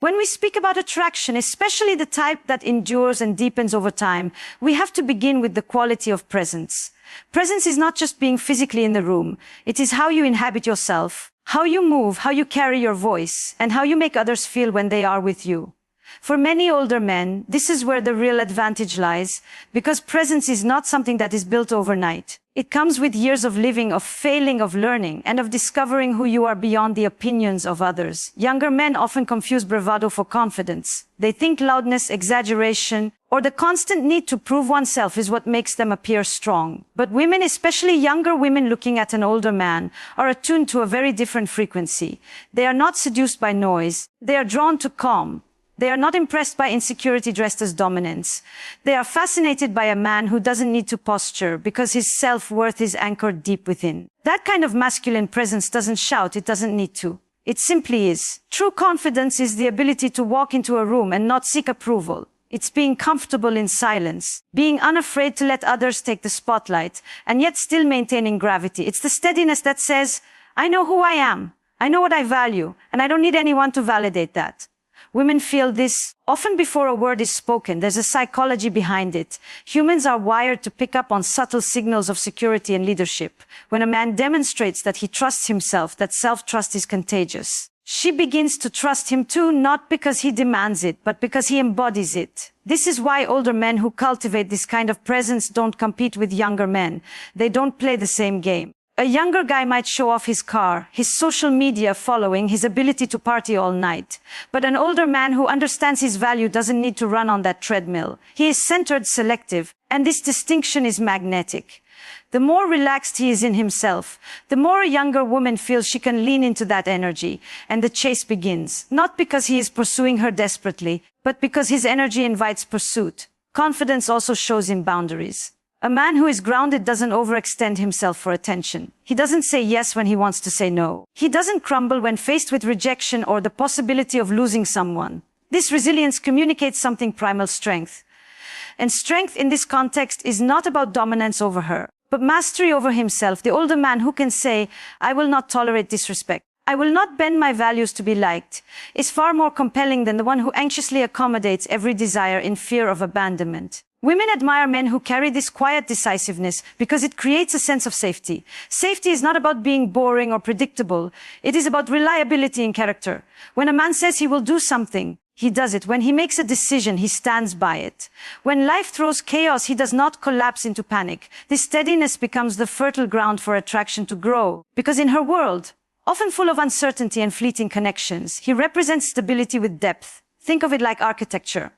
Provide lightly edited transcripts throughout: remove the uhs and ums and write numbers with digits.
When we speak about attraction, especially the type that endures and deepens over time, we have to begin with the quality of presence. Presence is not just being physically in the room. It is how you inhabit yourself, how you move, how you carry your voice, and how you make others feel when they are with you. For many older men, this is where the real advantage lies, because presence is not something that is built overnight. It comes with years of living, of failing, of learning, and of discovering who you are beyond the opinions of others. Younger men often confuse bravado for confidence. They think loudness, exaggeration, or the constant need to prove oneself is what makes them appear strong. But women, especially younger women looking at an older man, are attuned to a very different frequency. They are not seduced by noise. They are drawn to calm. They are not impressed by insecurity dressed as dominance. They are fascinated by a man who doesn't need to posture because his self-worth is anchored deep within. That kind of masculine presence doesn't shout, it doesn't need to. It simply is. True confidence is the ability to walk into a room and not seek approval. It's being comfortable in silence, being unafraid to let others take the spotlight, and yet still maintaining gravity. It's the steadiness that says, I know who I am, I know what I value, and I don't need anyone to validate that. Women feel this often before a word is spoken. There's a psychology behind it. Humans are wired to pick up on subtle signals of security and leadership. When a man demonstrates that he trusts himself, that self-trust is contagious. She begins to trust him too, not because he demands it, but because he embodies it. This is why older men who cultivate this kind of presence don't compete with younger men. They don't play the same game. A younger guy might show off his car, his social media following, his ability to party all night. But an older man who understands his value doesn't need to run on that treadmill. He is centered, selective, and this distinction is magnetic. The more relaxed he is in himself, the more a younger woman feels she can lean into that energy, and the chase begins. Not because he is pursuing her desperately, but because his energy invites pursuit. Confidence also shows in boundaries. A man who is grounded doesn't overextend himself for attention. He doesn't say yes when he wants to say no. He doesn't crumble when faced with rejection or the possibility of losing someone. This resilience communicates something: primal strength. And strength in this context is not about dominance over her, but mastery over himself. The older man who can say, I will not tolerate disrespect, I will not bend my values to be liked, is far more compelling than the one who anxiously accommodates every desire in fear of abandonment. Women admire men who carry this quiet decisiveness because it creates a sense of safety. Safety is not about being boring or predictable. It is about reliability in character. When a man says he will do something, he does it. When he makes a decision, he stands by it. When life throws chaos, he does not collapse into panic. This steadiness becomes the fertile ground for attraction to grow. Because in her world, often full of uncertainty and fleeting connections, he represents stability with depth. Think of it like architecture.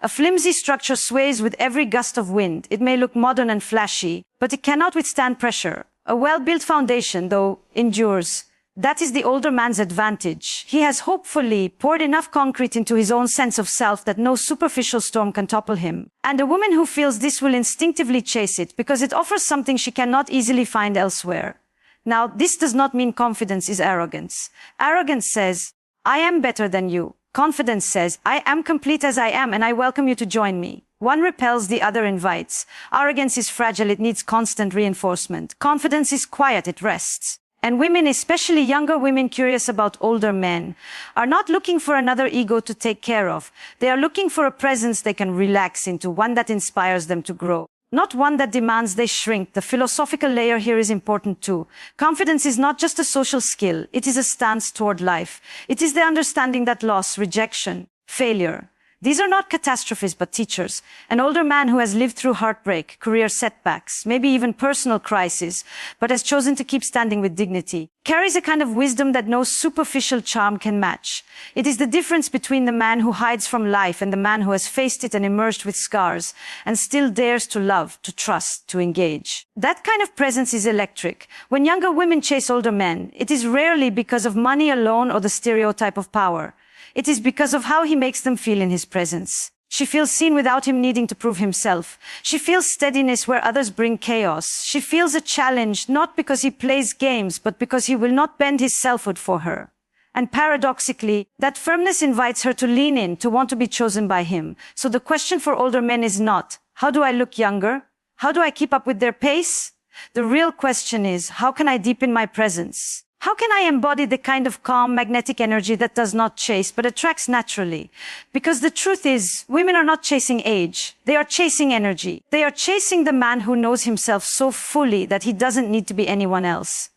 A flimsy structure sways with every gust of wind. It may look modern and flashy, but it cannot withstand pressure. A well-built foundation, though, endures. That is the older man's advantage. He has hopefully poured enough concrete into his own sense of self that no superficial storm can topple him. And a woman who feels this will instinctively chase it because it offers something she cannot easily find elsewhere. Now, this does not mean confidence is arrogance. Arrogance says, I am better than you. Confidence says, I am complete as I am and I welcome you to join me. One repels, the other invites. Arrogance is fragile, it needs constant reinforcement. Confidence is quiet, it rests. And women, especially younger women curious about older men, are not looking for another ego to take care of. They are looking for a presence they can relax into, one that inspires them to grow. Not one that demands they shrink. The philosophical layer here is important too. Confidence is not just a social skill. It is a stance toward life. It is the understanding that loss, rejection, failure, these are not catastrophes but teachers. An older man who has lived through heartbreak, career setbacks, maybe even personal crisis, but has chosen to keep standing with dignity, carries a kind of wisdom that no superficial charm can match. It is the difference between the man who hides from life and the man who has faced it and emerged with scars and still dares to love, to trust, to engage. That kind of presence is electric. When younger women chase older men, it is rarely because of money alone or the stereotype of power. It is because of how he makes them feel in his presence. She feels seen without him needing to prove himself. She feels steadiness where others bring chaos. She feels a challenge not because he plays games, but because he will not bend his selfhood for her. And paradoxically, that firmness invites her to lean in, to want to be chosen by him. So the question for older men is not, how do I look younger? How do I keep up with their pace? The real question is, how can I deepen my presence? How can I embody the kind of calm, magnetic energy that does not chase, but attracts naturally? Because the truth is, women are not chasing age. They are chasing energy. They are chasing the man who knows himself so fully that he doesn't need to be anyone else.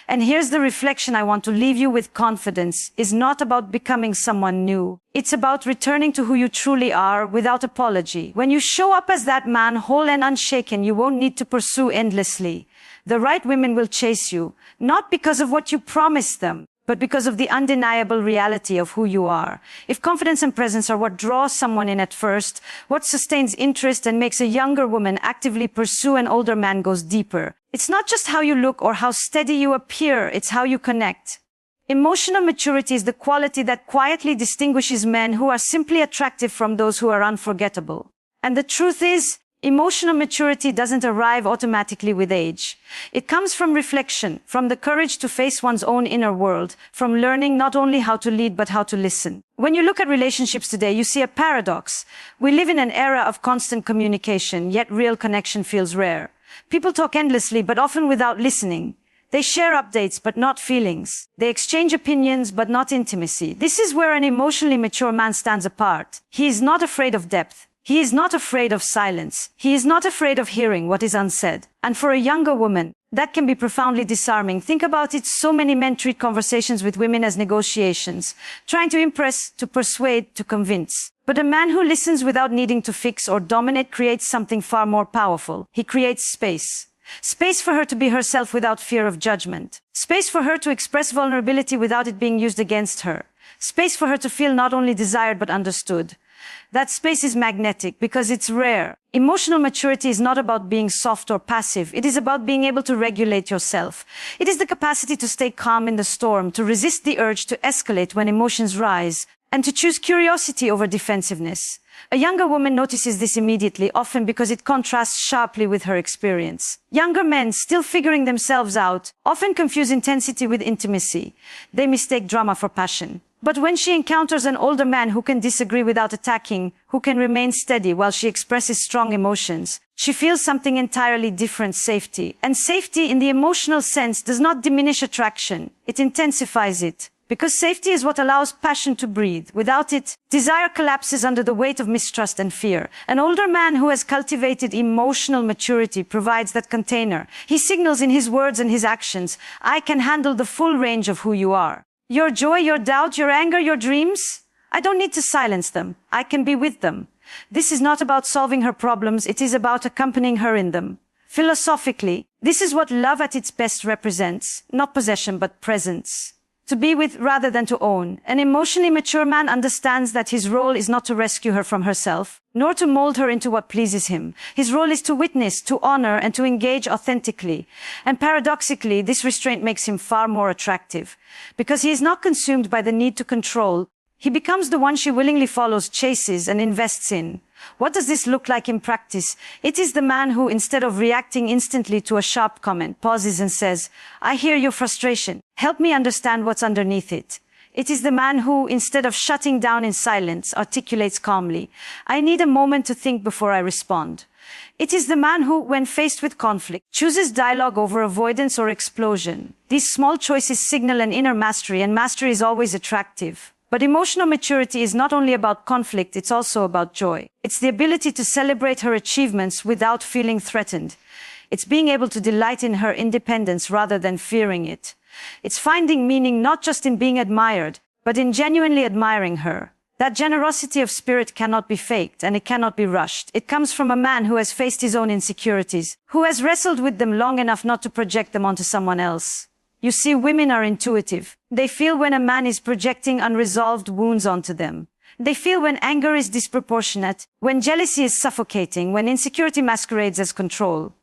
And here's the reflection I want to leave you with: confidence is not about becoming someone new. It's about returning to who you truly are without apology. When you show up as that man, whole and unshaken, you won't need to pursue endlessly. The right women will chase you, not because of what you promised them, but because of the undeniable reality of who you are. If confidence and presence are what draws someone in at first, what sustains interest and makes a younger woman actively pursue an older man goes deeper. It's not just how you look or how steady you appear, it's how you connect. Emotional maturity is the quality that quietly distinguishes men who are simply attractive from those who are unforgettable. And the truth is, emotional maturity doesn't arrive automatically with age. It comes from reflection, from the courage to face one's own inner world, from learning not only how to lead but how to listen. When you look at relationships today, you see a paradox. We live in an era of constant communication, yet real connection feels rare. People talk endlessly, but often without listening. They share updates, but not feelings. They exchange opinions, but not intimacy. This is where an emotionally mature man stands apart. He is not afraid of depth. He is not afraid of silence. He is not afraid of hearing what is unsaid. And for a younger woman, that can be profoundly disarming. Think about it. So many men treat conversations with women as negotiations, trying to impress, to persuade, to convince. But a man who listens without needing to fix or dominate creates something far more powerful. He creates space. Space for her to be herself without fear of judgment. Space for her to express vulnerability without it being used against her. Space for her to feel not only desired but understood. That space is magnetic because it's rare. Emotional maturity is not about being soft or passive. It is about being able to regulate yourself. It is the capacity to stay calm in the storm, to resist the urge to escalate when emotions rise, and to choose curiosity over defensiveness. A younger woman notices this immediately, often because it contrasts sharply with her experience. Younger men, still figuring themselves out, often confuse intensity with intimacy. They mistake drama for passion. But when she encounters an older man who can disagree without attacking, who can remain steady while she expresses strong emotions, she feels something entirely different: safety. And safety in the emotional sense does not diminish attraction. It intensifies it. Because safety is what allows passion to breathe. Without it, desire collapses under the weight of mistrust and fear. An older man who has cultivated emotional maturity provides that container. He signals in his words and his actions, I can handle the full range of who you are. Your joy, your doubt, your anger, your dreams, I don't need to silence them. I can be with them. This is not about solving her problems. It is about accompanying her in them. Philosophically, this is what love at its best represents. Not possession, but presence. To be with rather than to own. An emotionally mature man understands that his role is not to rescue her from herself, nor to mold her into what pleases him. His role is to witness, to honor, and to engage authentically. And paradoxically, this restraint makes him far more attractive. Because he is not consumed by the need to control, he becomes the one she willingly follows, chases, and invests in. What does this look like in practice? It is the man who, instead of reacting instantly to a sharp comment, pauses and says, I hear your frustration. Help me understand what's underneath it. It is the man who, instead of shutting down in silence, articulates calmly, I need a moment to think before I respond. It is the man who, when faced with conflict, chooses dialogue over avoidance or explosion. These small choices signal an inner mastery, and mastery is always attractive. But emotional maturity is not only about conflict, it's also about joy. It's the ability to celebrate her achievements without feeling threatened. It's being able to delight in her independence rather than fearing it. It's finding meaning not just in being admired, but in genuinely admiring her. That generosity of spirit cannot be faked, and it cannot be rushed. It comes from a man who has faced his own insecurities, who has wrestled with them long enough not to project them onto someone else. You see, women are intuitive. They feel when a man is projecting unresolved wounds onto them. They feel when anger is disproportionate, when jealousy is suffocating, when insecurity masquerades as control.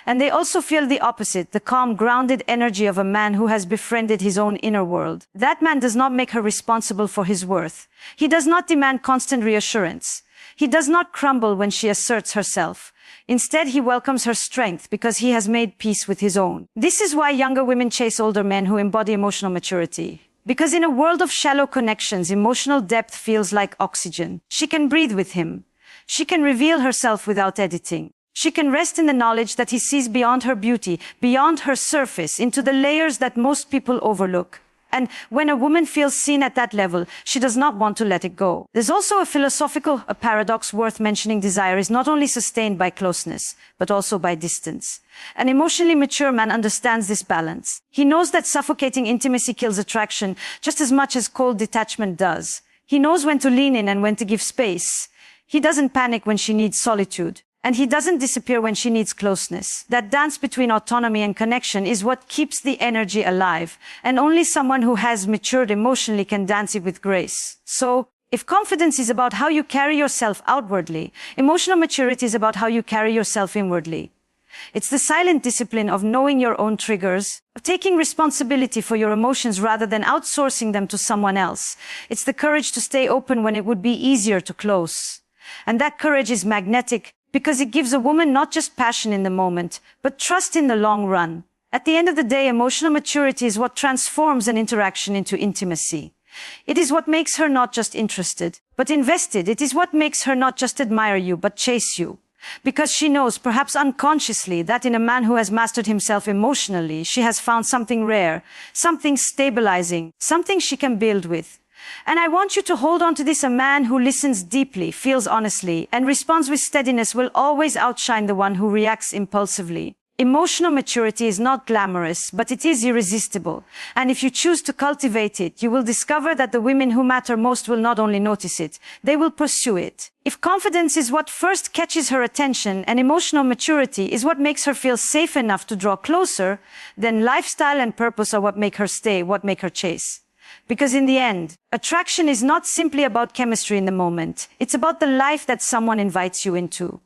And they also feel the opposite, the calm, grounded energy of a man who has befriended his own inner world. That man does not make her responsible for his worth. He does not demand constant reassurance. He does not crumble when she asserts herself. Instead, he welcomes her strength because he has made peace with his own. This is why younger women chase older men who embody emotional maturity. Because in a world of shallow connections, emotional depth feels like oxygen. She can breathe with him. She can reveal herself without editing. She can rest in the knowledge that he sees beyond her beauty, beyond her surface, into the layers that most people overlook. And when a woman feels seen at that level, she does not want to let it go. There's also a philosophical paradox worth mentioning. Desire is not only sustained by closeness, but also by distance. An emotionally mature man understands this balance. He knows that suffocating intimacy kills attraction just as much as cold detachment does. He knows when to lean in and when to give space. He doesn't panic when she needs solitude. And he doesn't disappear when she needs closeness. That dance between autonomy and connection is what keeps the energy alive. And only someone who has matured emotionally can dance it with grace. So, if confidence is about how you carry yourself outwardly, emotional maturity is about how you carry yourself inwardly. It's the silent discipline of knowing your own triggers, of taking responsibility for your emotions rather than outsourcing them to someone else. It's the courage to stay open when it would be easier to close. And that courage is magnetic, because it gives a woman not just passion in the moment, but trust in the long run. At the end of the day, emotional maturity is what transforms an interaction into intimacy. It is what makes her not just interested, but invested. It is what makes her not just admire you, but chase you. Because she knows, perhaps unconsciously, that in a man who has mastered himself emotionally, she has found something rare, something stabilizing, something she can build with. And I want you to hold on to this. A man who listens deeply, feels honestly, and responds with steadiness will always outshine the one who reacts impulsively. Emotional maturity is not glamorous, but it is irresistible. And if you choose to cultivate it, you will discover that the women who matter most will not only notice it, they will pursue it. If confidence is what first catches her attention and emotional maturity is what makes her feel safe enough to draw closer, then lifestyle and purpose are what make her stay, what make her chase. Because in the end, attraction is not simply about chemistry in the moment. It's about the life that someone invites you into.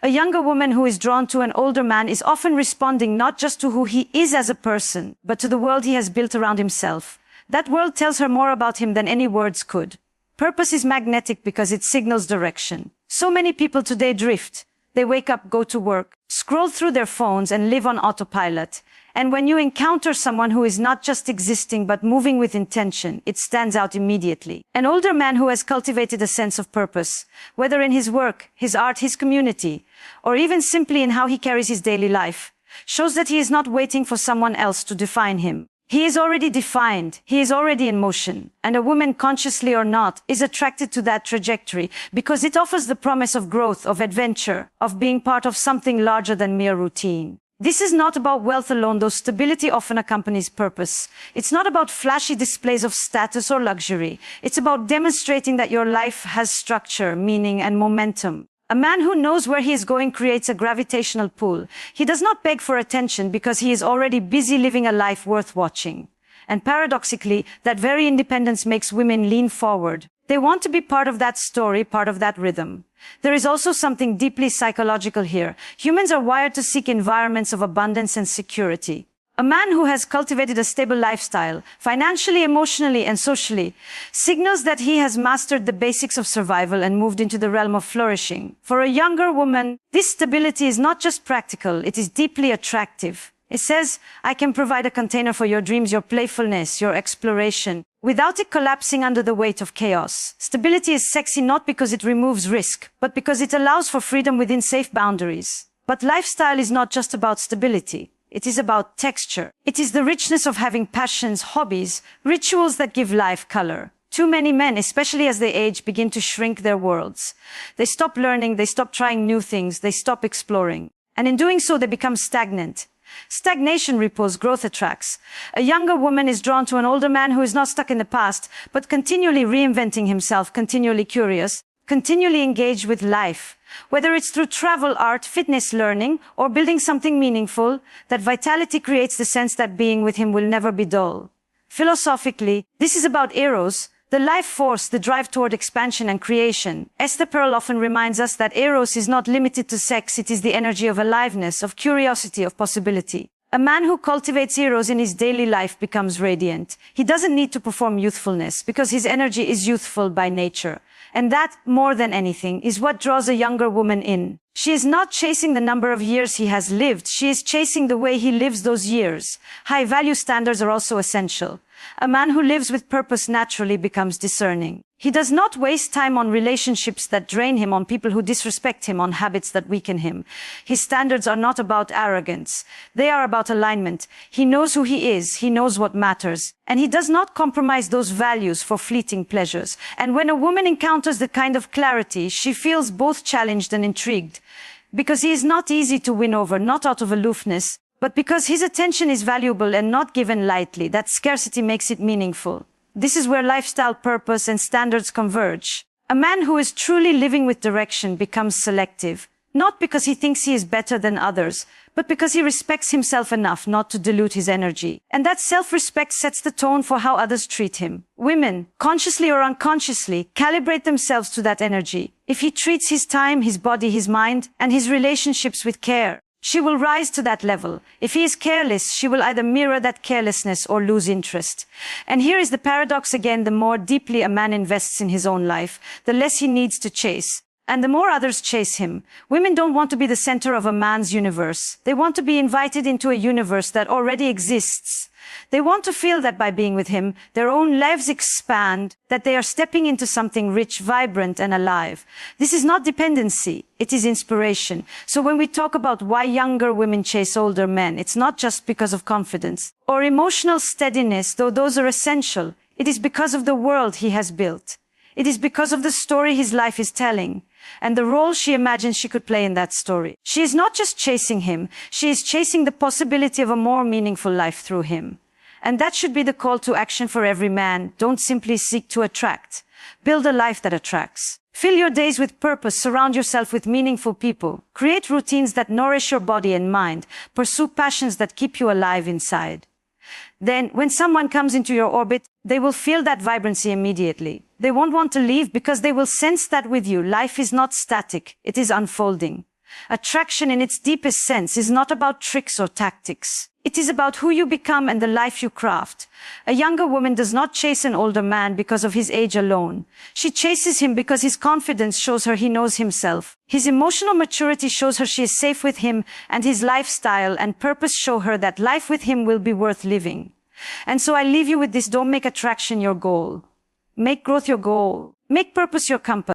A younger woman who is drawn to an older man is often responding not just to who he is as a person, but to the world he has built around himself. That world tells her more about him than any words could. Purpose is magnetic because it signals direction. So many people today drift. They wake up, go to work, scroll through their phones and live on autopilot. And when you encounter someone who is not just existing but moving with intention, it stands out immediately. An older man who has cultivated a sense of purpose, whether in his work, his art, his community, or even simply in how he carries his daily life, shows that he is not waiting for someone else to define him. He is already defined, he is already in motion, and a woman, consciously or not, is attracted to that trajectory because it offers the promise of growth, of adventure, of being part of something larger than mere routine. This is not about wealth alone, though stability often accompanies purpose. It's not about flashy displays of status or luxury. It's about demonstrating that your life has structure, meaning, and momentum. A man who knows where he is going creates a gravitational pull. He does not beg for attention because he is already busy living a life worth watching. And paradoxically, that very independence makes women lean forward. They want to be part of that story, part of that rhythm. There is also something deeply psychological here. Humans are wired to seek environments of abundance and security. A man who has cultivated a stable lifestyle, financially, emotionally, and socially, signals that he has mastered the basics of survival and moved into the realm of flourishing. For a younger woman, this stability is not just practical, it is deeply attractive. It says, I can provide a container for your dreams, your playfulness, your exploration, without it collapsing under the weight of chaos. Stability is sexy not because it removes risk, but because it allows for freedom within safe boundaries. But lifestyle is not just about stability. It is about texture. It is the richness of having passions, hobbies, rituals that give life color. Too many men, especially as they age, begin to shrink their worlds. They stop learning, they stop trying new things, they stop exploring. And in doing so, they become stagnant. Stagnation repels, growth attracts. A younger woman is drawn to an older man who is not stuck in the past, but continually reinventing himself, continually curious, continually engaged with life. Whether it's through travel, art, fitness, learning, or building something meaningful, that vitality creates the sense that being with him will never be dull. Philosophically, this is about eros, the life force, the drive toward expansion and creation. Esther Perel often reminds us that eros is not limited to sex, it is the energy of aliveness, of curiosity, of possibility. A man who cultivates eros in his daily life becomes radiant. He doesn't need to perform youthfulness because his energy is youthful by nature. And that, more than anything, is what draws a younger woman in. She is not chasing the number of years he has lived. She is chasing the way he lives those years. High-value standards are also essential. A man who lives with purpose naturally becomes discerning. He does not waste time on relationships that drain him, on people who disrespect him, on habits that weaken him. His standards are not about arrogance. They are about alignment. He knows who he is. He knows what matters. And he does not compromise those values for fleeting pleasures. And when a woman encounters that kind of clarity, she feels both challenged and intrigued. Because he is not easy to win over, not out of aloofness, but because his attention is valuable and not given lightly. That scarcity makes it meaningful. This is where lifestyle purpose and standards converge. A man who is truly living with direction becomes selective, not because he thinks he is better than others, but because he respects himself enough not to dilute his energy. And that self-respect sets the tone for how others treat him. Women, consciously or unconsciously, calibrate themselves to that energy. If he treats his time, his body, his mind, and his relationships with care, she will rise to that level. If he is careless, she will either mirror that carelessness or lose interest. And here is the paradox again: the more deeply a man invests in his own life, the less he needs to chase. And the more others chase him. Women don't want to be the center of a man's universe. They want to be invited into a universe that already exists. They want to feel that by being with him, their own lives expand, that they are stepping into something rich, vibrant, and alive. This is not dependency, it is inspiration. So when we talk about why younger women chase older men, it's not just because of confidence or emotional steadiness, though those are essential. It is because of the world he has built. It is because of the story his life is telling, and the role she imagines she could play in that story. She is not just chasing him, she is chasing the possibility of a more meaningful life through him. And that should be the call to action for every man. Don't simply seek to attract. Build a life that attracts. Fill your days with purpose. Surround yourself with meaningful people. Create routines that nourish your body and mind. Pursue passions that keep you alive inside. Then, when someone comes into your orbit, they will feel that vibrancy immediately. They won't want to leave because they will sense that with you. Life is not static. It is unfolding. Attraction in its deepest sense is not about tricks or tactics. It is about who you become and the life you craft. A younger woman does not chase an older man because of his age alone. She chases him because his confidence shows her he knows himself. His emotional maturity shows her she is safe with him, and his lifestyle and purpose show her that life with him will be worth living. And so I leave you with this: don't make attraction your goal. Make growth your goal. Make purpose your compass.